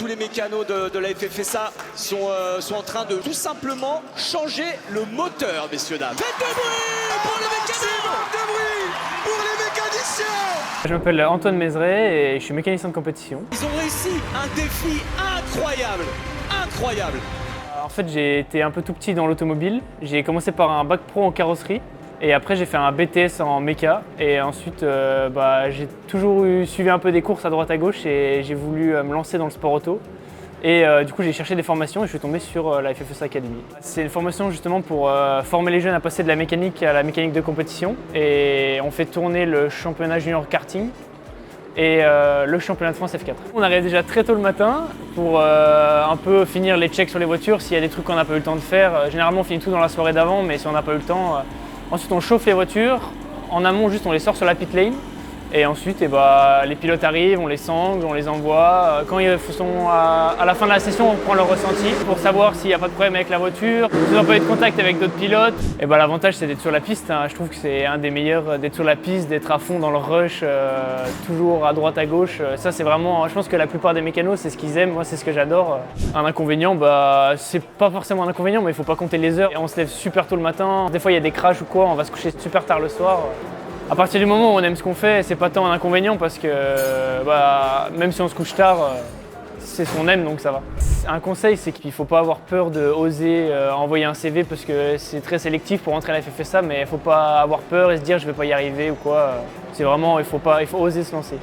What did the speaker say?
tous les mécanos de la FFSA sont en train de tout simplement changer le moteur, messieurs, dames. Faites de bruit pour les mécanos! De bruit pour les mécaniciens! Je m'appelle Antoine Mézeret et je suis mécanicien de compétition. Ils ont réussi un défi incroyable, incroyable. En fait, j'ai été un peu tout petit dans l'automobile. J'ai commencé par un bac pro en carrosserie et après j'ai fait un BTS en méca. Et ensuite, j'ai toujours suivi un peu des courses à droite à gauche et j'ai voulu me lancer dans le sport auto. Et du coup, j'ai cherché des formations et je suis tombé sur la FFSA Academy. C'est une formation justement pour former les jeunes à passer de la mécanique à la mécanique de compétition. Et on fait tourner le championnat junior karting et le championnat de France F4. On arrive déjà très tôt le matin pour un peu finir les checks sur les voitures. S'il y a des trucs qu'on n'a pas eu le temps de faire, généralement on finit tout dans la soirée d'avant, mais si on n'a pas eu le temps, ensuite on chauffe les voitures. En amont, juste on les sort sur la pit lane. Et ensuite, les pilotes arrivent, on les sangle, on les envoie. Quand ils sont à la fin de la session, on prend leur ressenti pour savoir s'il n'y a pas de problème avec la voiture. Ils n'ont pas eu de contact avec d'autres pilotes. Et l'avantage, c'est d'être sur la piste. Je trouve que c'est un des meilleurs d'être sur la piste, d'être à fond dans le rush, toujours à droite, à gauche. Ça, c'est vraiment, je pense que la plupart des mécanos, c'est ce qu'ils aiment. Moi, c'est ce que j'adore. Un inconvénient, c'est pas forcément un inconvénient, mais il faut pas compter les heures. Et on se lève super tôt le matin. Des fois, il y a des crashs ou quoi, on va se coucher super tard le soir. À partir du moment où on aime ce qu'on fait, c'est pas tant un inconvénient parce que même si on se couche tard, c'est ce qu'on aime, donc ça va. Un conseil, c'est qu'il ne faut pas avoir peur d'oser envoyer un CV parce que c'est très sélectif pour entrer à la FFSA, mais il ne faut pas avoir peur et se dire je ne vais pas y arriver ou quoi. C'est vraiment, il faut oser se lancer.